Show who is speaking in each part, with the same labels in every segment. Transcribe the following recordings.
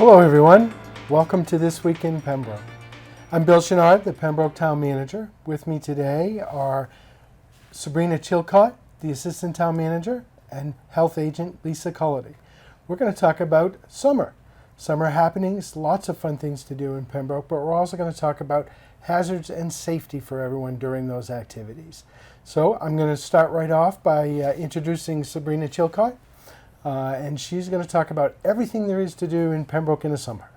Speaker 1: Hello everyone, welcome to This Week in Pembroke. I'm Bill Chenard, the Pembroke Town Manager. With me today are Sabrina Chilcott, the Assistant Town Manager, and Health Agent Lisa Cullity. We're going to talk about summer happenings, lots of fun things to do in Pembroke, but we're also going to talk about hazards and safety for everyone during those activities. So I'm going to start right off by introducing Sabrina Chilcott. And she's going to talk about everything there is to do in Pembroke in the summer.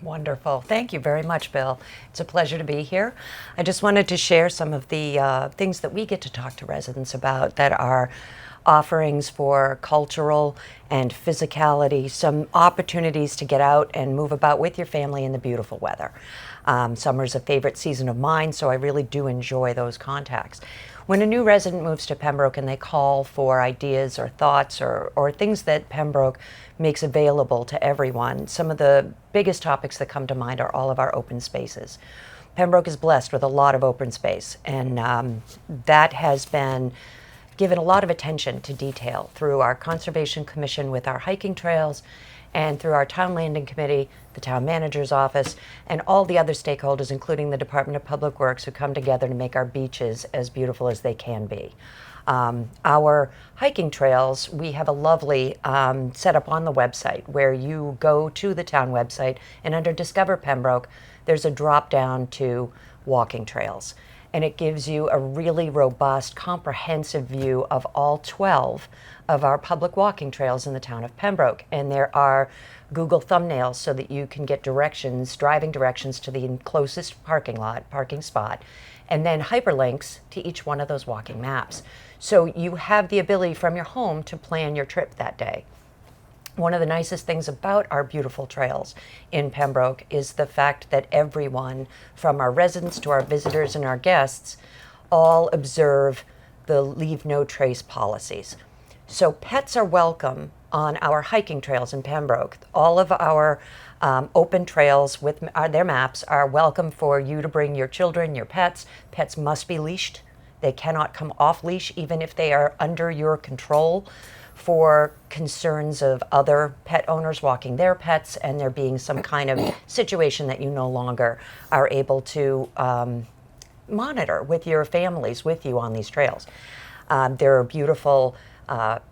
Speaker 2: Wonderful. Thank you very much, Bill. It's a pleasure to be here. I just wanted to share some of the things that we get to talk to residents about that are offerings for cultural and physicality, some opportunities to get out and move about with your family in the beautiful weather. Summer's a favorite season of mine, so I really do enjoy those contacts. When a new resident moves to Pembroke and they call for ideas or thoughts or things that Pembroke makes available to everyone, some of the biggest topics that come to mind are all of our open spaces. Pembroke is blessed with a lot of open space, and that has been given a lot of attention to detail through our Conservation Commission with our hiking trails and through our Town Landing Committee, the Town Manager's Office, and all the other stakeholders, including the Department of Public Works, who come together to make our beaches as beautiful as they can be. Our hiking trails, we have a lovely setup on the website where you go to the town website, and under Discover Pembroke, there's a drop down to walking trails. And it gives you a really robust, comprehensive view of all 12 of our public walking trails in the town of Pembroke. And there are Google thumbnails so that you can get directions, driving directions to the closest parking spot, and then hyperlinks to each one of those walking maps. So you have the ability from your home to plan your trip that day. One of the nicest things about our beautiful trails in Pembroke is the fact that everyone, from our residents to our visitors and our guests, all observe the leave no trace policies. So pets are welcome on our hiking trails in Pembroke. All of our open trails with their maps are welcome for you to bring your children, your pets. Pets must be leashed. They cannot come off leash even if they are under your control, for concerns of other pet owners walking their pets and there being some kind of situation that you no longer are able to monitor with your families with you on these trails. There are beautiful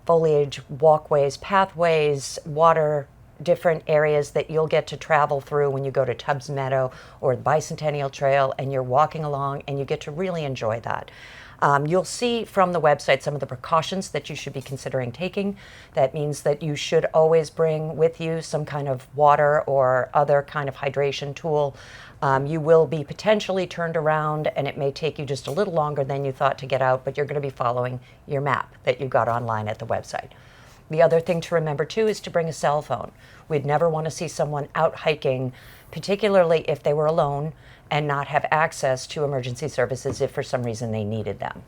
Speaker 2: foliage, walkways, pathways, water, different areas that you'll get to travel through when you go to Tubbs Meadow or the Bicentennial Trail, and you're walking along and you get to really enjoy that. You'll see from the website some of the precautions that you should be considering taking. That means that you should always bring with you some kind of water or other kind of hydration tool. You will be potentially turned around, and it may take you just a little longer than you thought to get out, but you're going to be following your map that you got online at the website. The other thing to remember too is to bring a cell phone. We'd never want to see someone out hiking, particularly if they were alone, and not have access to emergency services if for some reason they needed them.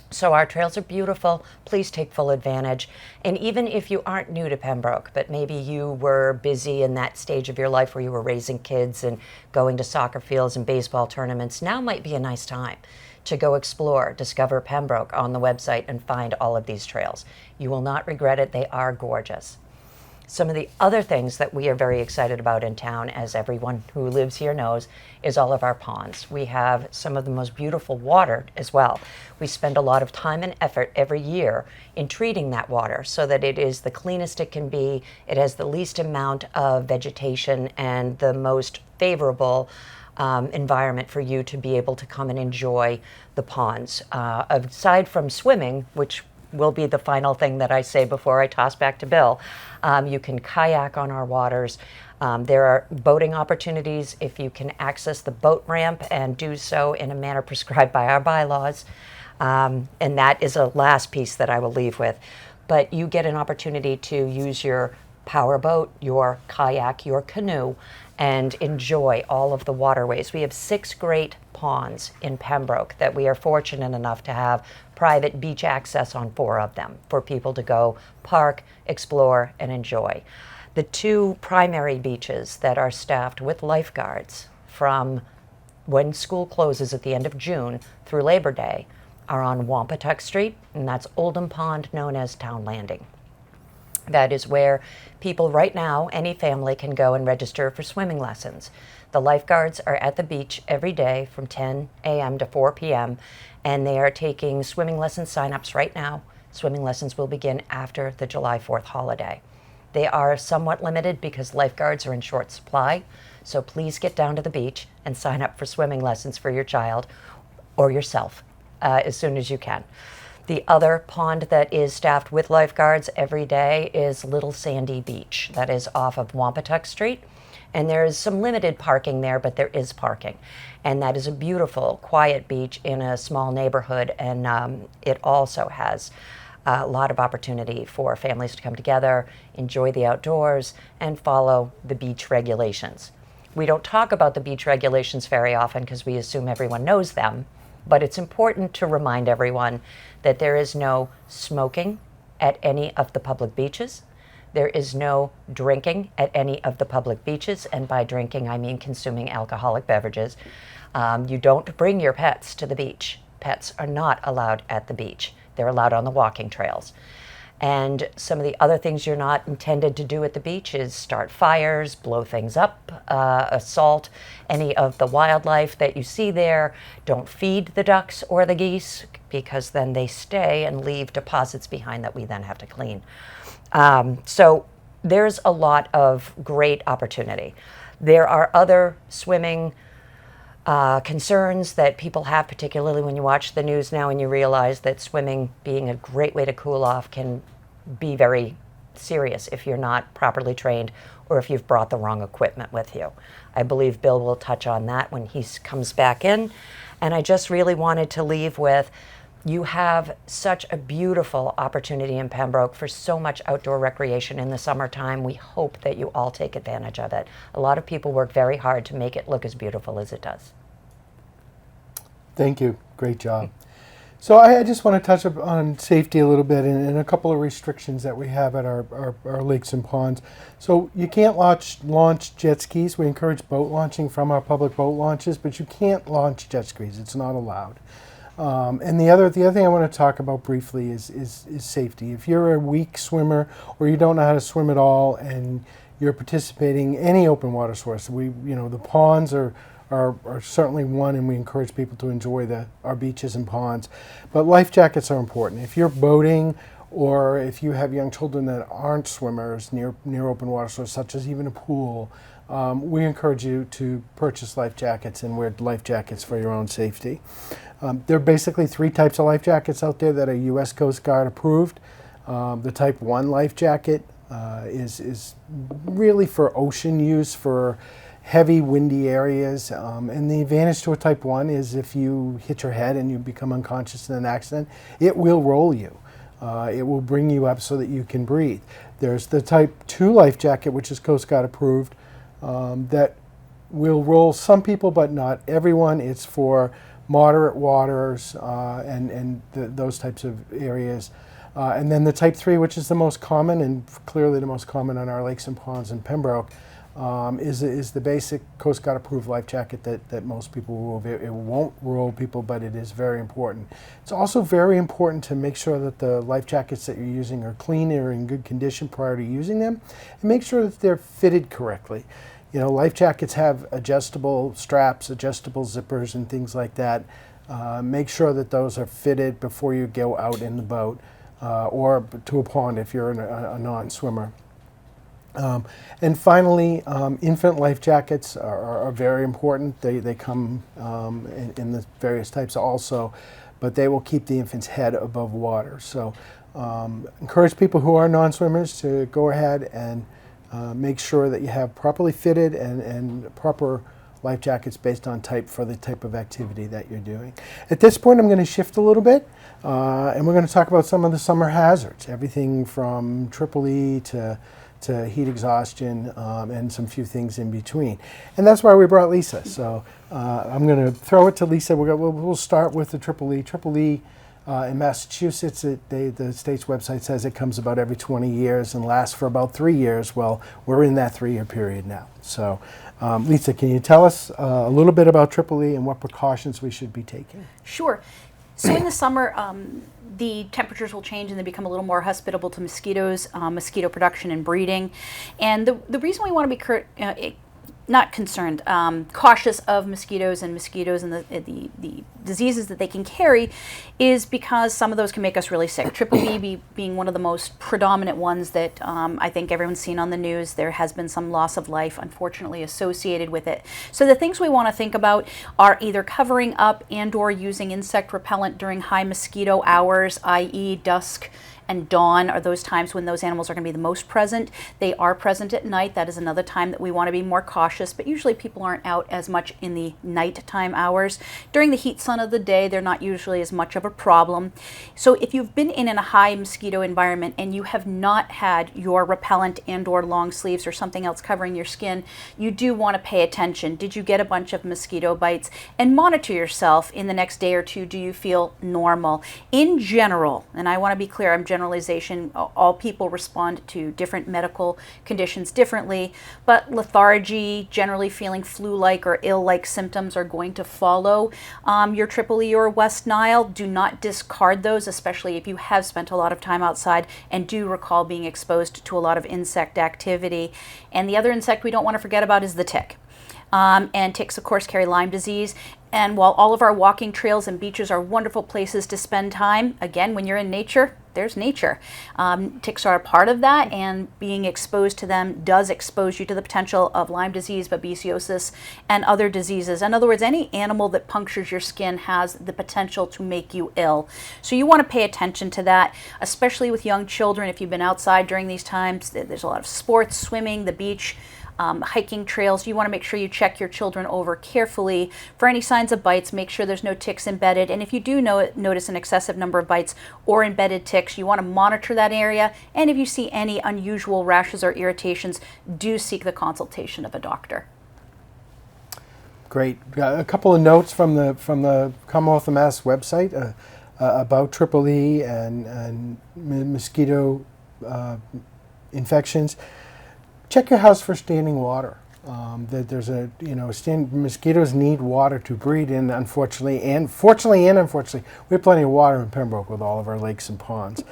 Speaker 2: So our trails are beautiful. Please take full advantage. And even if you aren't new to Pembroke, but maybe you were busy in that stage of your life where you were raising kids and going to soccer fields and baseball tournaments, now might be a nice time to go explore, discover Pembroke on the website and find all of these trails. You will not regret it. They are gorgeous. Some of the other things that we are very excited about in town, as everyone who lives here knows, is all of our ponds. We have some of the most beautiful water as well. We spend a lot of time and effort every year in treating that water so that it is the cleanest it can be, it has the least amount of vegetation, and the most favorable environment for you to be able to come and enjoy the ponds. Aside from swimming, which will be the final thing that I say before I toss back to Bill. You can kayak on our waters. There are boating opportunities if you can access the boat ramp and do so in a manner prescribed by our bylaws. And that is a last piece that I will leave with. But you get an opportunity to use your powerboat, your kayak, your canoe, and enjoy all of the waterways. We have 6 great ponds in Pembroke that we are fortunate enough to have private beach access on 4 of them for people to go park, explore, and enjoy. The 2 primary beaches that are staffed with lifeguards from when school closes at the end of June through Labor Day are on Wampatuck Street, and that's Oldham Pond, known as Town Landing. That is where people right now, any family, can go and register for swimming lessons. The lifeguards are at the beach every day from 10 a.m. to 4 p.m., and they are taking swimming lesson sign-ups right now. Swimming lessons will begin after the July 4th holiday. They are somewhat limited because lifeguards are in short supply, so please get down to the beach and sign up for swimming lessons for your child or yourself as soon as you can. The other pond that is staffed with lifeguards every day is Little Sandy Beach. That is off of Wampatuck Street. And there is some limited parking there, but there is parking. And that is a beautiful, quiet beach in a small neighborhood. And it also has a lot of opportunity for families to come together, enjoy the outdoors, and follow the beach regulations. We don't talk about the beach regulations very often because we assume everyone knows them. But it's important to remind everyone that there is no smoking at any of the public beaches. There is no drinking at any of the public beaches. And by drinking, I mean consuming alcoholic beverages. You don't bring your pets to the beach. Pets are not allowed at the beach. They're allowed on the walking trails. And some of the other things you're not intended to do at the beach is start fires, blow things up, assault any of the wildlife that you see there. Don't feed the ducks or the geese because then they stay and leave deposits behind that we then have to clean. So there's a lot of great opportunity. There are other swimming concerns that people have, particularly when you watch the news now and you realize that swimming being a great way to cool off can be very serious if you're not properly trained or if you've brought the wrong equipment with you. I believe Bill will touch on that when he comes back in. And I just really wanted to leave with, you have such a beautiful opportunity in Pembroke for so much outdoor recreation in the summertime. We hope that you all take advantage of it. A lot of people work very hard to make it look as beautiful as it does.
Speaker 1: Thank you. Great job. So I just want to touch on safety a little bit and a couple of restrictions that we have at our lakes and ponds. So you can't launch jet skis. We encourage boat launching from our public boat launches, but you can't launch jet skis. It's not allowed. And the other thing I want to talk about briefly is safety. If you're a weak swimmer or you don't know how to swim at all and you're participating in any open water source, the ponds are certainly one, and we encourage people to enjoy our beaches and ponds. But life jackets are important. If you're boating or if you have young children that aren't swimmers near open water sources, such as even a pool, we encourage you to purchase life jackets and wear life jackets for your own safety. There are basically three types of life jackets out there that are U.S. Coast Guard approved. The Type 1 life jacket is really for ocean use, for heavy, windy areas. And the advantage to a Type 1 is if you hit your head and you become unconscious in an accident, it will roll you. It will bring you up so that you can breathe. There's the Type 2 life jacket, which is Coast Guard approved, that will roll some people, but not everyone. It's for moderate waters and those types of areas. And then the Type 3, which is the most common and clearly the most common on our lakes and ponds in Pembroke, is the basic Coast Guard approved life jacket that most people will. It won't roll people, but it is very important. It's also very important to make sure that the life jackets that you're using are clean or in good condition prior to using them, and make sure that they're fitted correctly. Life jackets have adjustable straps, adjustable zippers, and things like that. Make sure that those are fitted before you go out in the boat or to a pond if you're a non-swimmer. And finally, infant life jackets are very important. They come in the various types also, but they will keep the infant's head above water. So encourage people who are non-swimmers to go ahead and make sure that you have properly fitted and proper life jackets based on type for the type of activity that you're doing. At this point, I'm going to shift a little bit, and we're going to talk about some of the summer hazards, everything from triple E to heat exhaustion and some few things in between. And that's why we brought Lisa. So I'm going to throw it to Lisa. We'll start with the triple E. Triple E in Massachusetts, the state's website says it comes about every 20 years and lasts for about 3 years. Well, we're in that 3-year period now. So Lisa, can you tell us a little bit about triple E and what precautions we should be taking?
Speaker 3: Sure. So in the summer, the temperatures will change and they become a little more hospitable to mosquitoes, mosquito production and breeding. And the reason we want to be not concerned, cautious of mosquitoes and the diseases that they can carry is because some of those can make us really sick. Triple B being one of the most predominant ones that I think everyone's seen on the news. There has been some loss of life, unfortunately, associated with it. So the things we want to think about are either covering up and or using insect repellent during high mosquito hours, i.e. dusk and dawn are those times when those animals are going to be the most present. They are present at night. That is another time that we want to be more cautious, but usually people aren't out as much in the nighttime hours. During the heat sun of the day, they're not usually as much of a problem. So if you've been in a high mosquito environment and you have not had your repellent and or long sleeves or something else covering your skin, you do want to pay attention. Did you get a bunch of mosquito bites? And monitor yourself in the next day or two. Do you feel normal? In general, and I want to be clear, I'm generalization, all people respond to different medical conditions differently, but lethargy, generally feeling flu-like or ill-like symptoms are going to follow your Triple E or West Nile. Do not discard those, especially if you have spent a lot of time outside and do recall being exposed to a lot of insect activity. And the other insect we don't want to forget about is the tick. And ticks, of course, carry Lyme disease. And while all of our walking trails and beaches are wonderful places to spend time, again, when you're in nature, there's nature. Ticks are a part of that, and being exposed to them does expose you to the potential of Lyme disease, babesiosis, and other diseases. In other words, any animal that punctures your skin has the potential to make you ill. So you want to pay attention to that, especially with young children. If you've been outside during these times, there's a lot of sports, swimming, the beach, hiking trails. You want to make sure you check your children over carefully for any signs of bites. Make sure there's no ticks embedded. And if you do notice an excessive number of bites or embedded ticks, you want to monitor that area. And if you see any unusual rashes or irritations, do seek the consultation of a doctor.
Speaker 1: Great. A couple of notes from the Commonwealth of Mass website about Triple E and mosquito infections. Check your house for standing water. Mosquitoes need water to breed in, unfortunately, and fortunately and unfortunately. We have plenty of water in Pembroke with all of our lakes and ponds.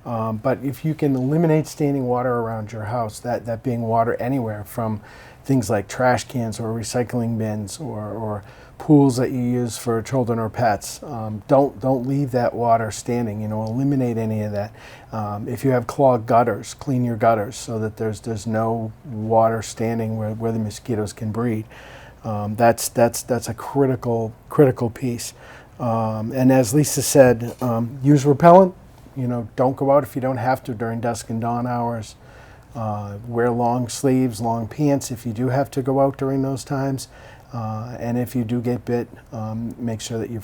Speaker 1: But if you can eliminate standing water around your house, that being water anywhere from things like trash cans or recycling bins or pools that you use for children or pets, don't leave that water standing. Eliminate any of that. If you have clogged gutters, clean your gutters so that there's no water standing where the mosquitoes can breed. That's a critical piece. And as Lisa said, use repellent. Don't go out if you don't have to during dusk and dawn hours. Wear long sleeves, long pants if you do have to go out during those times. And if you do get bit, make sure that you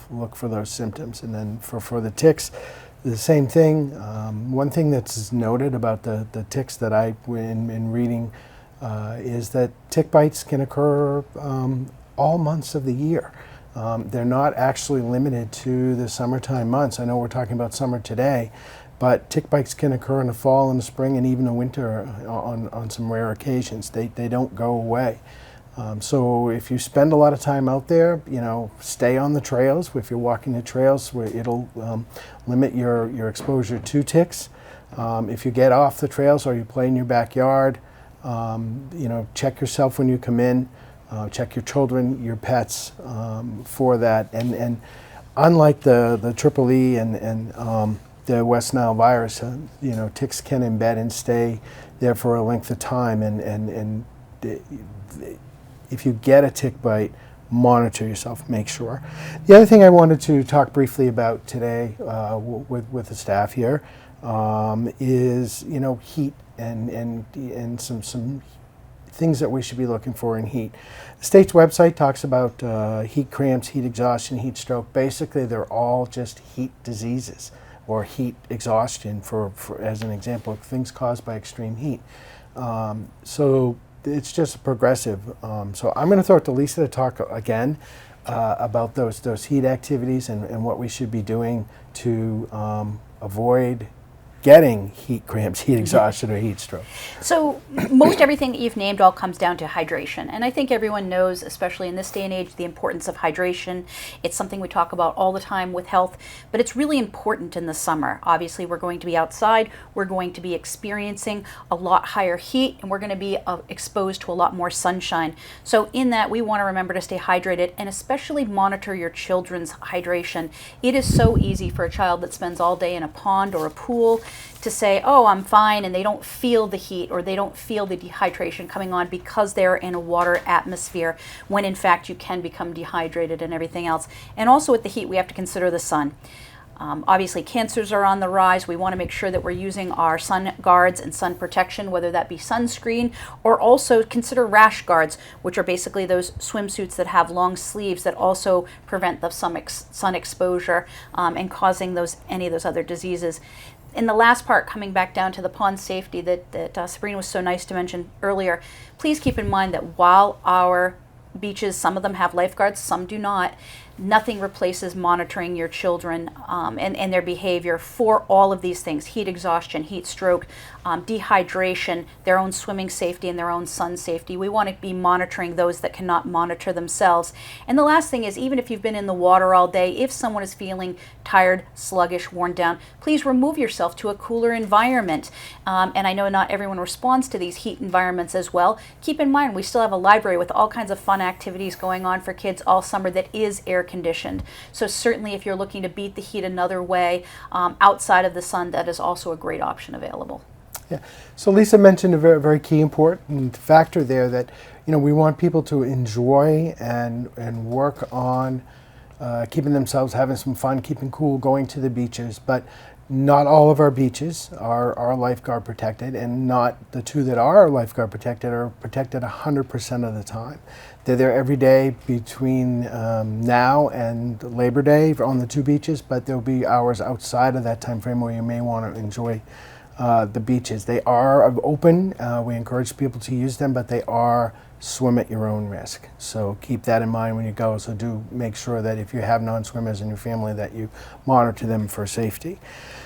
Speaker 1: look for those symptoms. And then for the ticks, the same thing. One thing that's noted about the ticks that in reading is that tick bites can occur all months of the year. They're not actually limited to the summertime months. I know we're talking about summer today, but tick bites can occur in the fall and the spring and even the winter on some rare occasions. They don't go away. So if you spend a lot of time out there, stay on the trails. If you're walking the trails, it'll limit your exposure to ticks. If you get off the trails or you play in your backyard, check yourself when you come in. Check your children, your pets for that. And unlike the Triple E and the West Nile virus, ticks can embed and stay there for a length of time. And if you get a tick bite, monitor yourself, make sure. The other thing I wanted to talk briefly about today with the staff here is heat and some things that we should be looking for in heat. The state's website talks about heat cramps, heat exhaustion, heat stroke. Basically, they're all just heat diseases or heat exhaustion for as an example, things caused by extreme heat. So it's just progressive. So I'm going to throw it to Lisa to talk again about those heat activities and what we should be doing to avoid getting heat cramps, heat exhaustion, or heat stroke.
Speaker 3: So most everything that you've named all comes down to hydration. And I think everyone knows, especially in this day and age, the importance of hydration. It's something we talk about all the time with health, but it's really important in the summer. Obviously, we're going to be outside, we're going to be experiencing a lot higher heat, and we're going to be exposed to a lot more sunshine. So in that, we want to remember to stay hydrated and especially monitor your children's hydration. It is so easy for a child that spends all day in a pond or a pool to say, oh, I'm fine, and they don't feel the heat or they don't feel the dehydration coming on because they're in a water atmosphere, when in fact you can become dehydrated and everything else. And also with the heat, we have to consider the sun. Obviously, cancers are on the rise. We want to make sure that we're using our sun guards and sun protection, whether that be sunscreen, or also consider rash guards, which are basically those swimsuits that have long sleeves that also prevent the sun exposure and causing any of those other diseases. In the last part, coming back down to the pond safety that Sabrina was so nice to mention earlier, please keep in mind that while our beaches, some of them have lifeguards, some do not, nothing replaces monitoring your children and their behavior for all of these things: heat exhaustion, heat stroke, dehydration, their own swimming safety, and their own sun safety. We want to be monitoring those that cannot monitor themselves. And the last thing is, even if you've been in the water all day, if someone is feeling tired, sluggish, worn down, please remove yourself to a cooler environment. And I know not everyone responds to these heat environments as well. Keep in mind, we still have a library with all kinds of fun activities going on for kids all summer that is air conditioned. So certainly if you're looking to beat the heat another way outside of the sun, that is also a great option available.
Speaker 1: Yeah. So Lisa mentioned a very, very key important factor there, that we want people to enjoy and work on keeping themselves, having some fun, keeping cool, going to the beaches. But not all of our beaches are lifeguard protected, and not the two that are lifeguard protected are protected 100% of the time. They're there every day between now and Labor Day on the two beaches, but there'll be hours outside of that time frame where you may want to enjoy the beaches. They are open. We encourage people to use them, but they are swim at your own risk. So keep that in mind when you go. So do make sure that if you have non-swimmers in your family, that you monitor them for safety.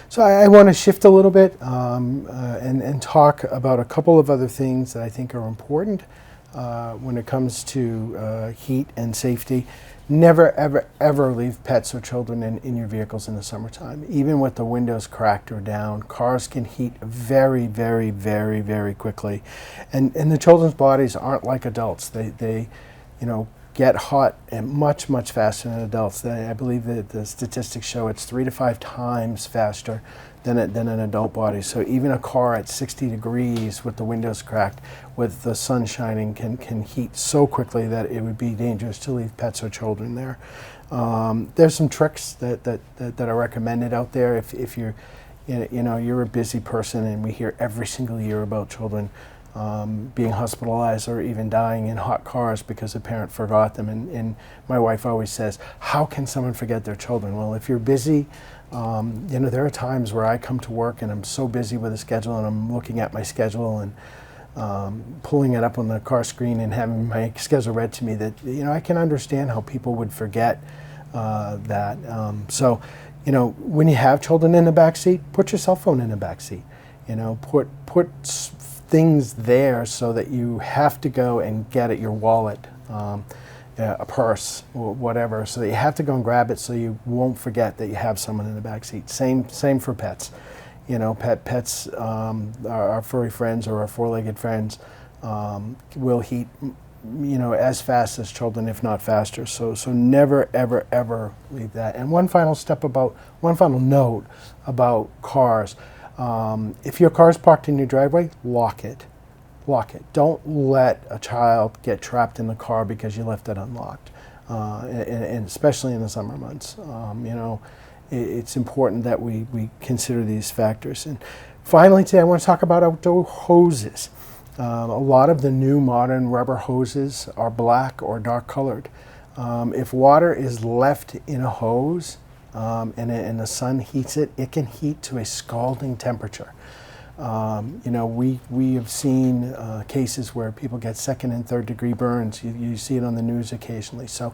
Speaker 1: So I want to shift a little bit and talk about a couple of other things that I think are important when it comes to heat and safety. Never, ever, ever leave pets or children in your vehicles in the summertime. Even with the windows cracked or down, cars can heat very, very, very, very quickly. And the children's bodies aren't like adults. They get hot and much, much faster than adults. I believe that the statistics show it's 3 to 5 times faster than an adult body. So even a car at 60 degrees with the windows cracked, with the sun shining, can heat so quickly that it would be dangerous to leave pets or children there. There's some tricks that are recommended out there if you're a busy person, and we hear every single year about children being hospitalized or even dying in hot cars because a parent forgot them. And my wife always says, how can someone forget their children? Well, if you're busy, there are times where I come to work and I'm so busy with a schedule, and I'm looking at my schedule and pulling it up on the car screen and having my schedule read to me, that I can understand how people would forget that. So when you have children in the back seat, put your cell phone in the back seat. Put things there so that you have to go and get it, your wallet, a purse, or whatever, so that you have to go and grab it so you won't forget that you have someone in the back seat. Same for pets. Pets, our furry friends or our four-legged friends will heat as fast as children, if not faster. So never, ever, ever leave that. And one final note about cars. If your car's parked in your driveway, lock it. Don't let a child get trapped in the car because you left it unlocked, and especially in the summer months. It's important that we consider these factors. And finally today I want to talk about outdoor hoses. A lot of the new modern rubber hoses are black or dark colored. If water is left in a hose and the sun heats it, it can heat to a scalding temperature. We have seen cases where people get 2nd and 3rd degree burns. You see it on the news occasionally. So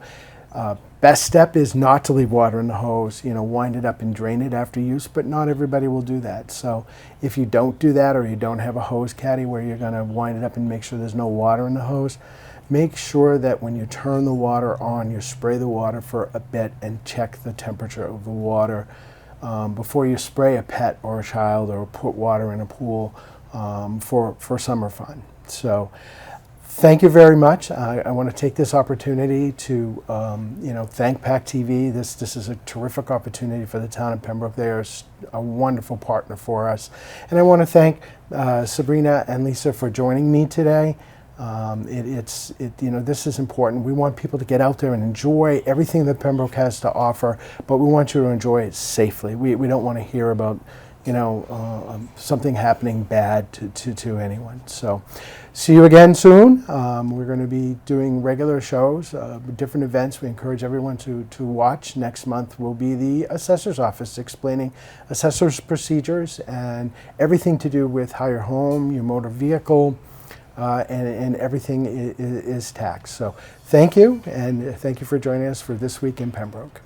Speaker 1: Best step is not to leave water in the hose, wind it up and drain it after use, but not everybody will do that. So if you don't do that, or you don't have a hose caddy where you're going to wind it up and make sure there's no water in the hose, make sure that when you turn the water on, you spray the water for a bit and check the temperature of the water before you spray a pet or a child or put water in a pool for summer fun. So thank you very much. I want to take this opportunity to thank PAC TV. This is a terrific opportunity for the town of Pembroke. They are a wonderful partner for us. And I want to thank Sabrina and Lisa for joining me today. This is important. We want people to get out there and enjoy everything that Pembroke has to offer, but we want you to enjoy it safely. We don't want to hear about something happening bad to anyone. So see you again soon. We're going to be doing regular shows, different events. We encourage everyone to watch. Next month will be the assessor's office explaining assessor's procedures and everything to do with how your home, your motor vehicle, and everything is taxed. So thank you, and thank you for joining us for This Week in Pembroke.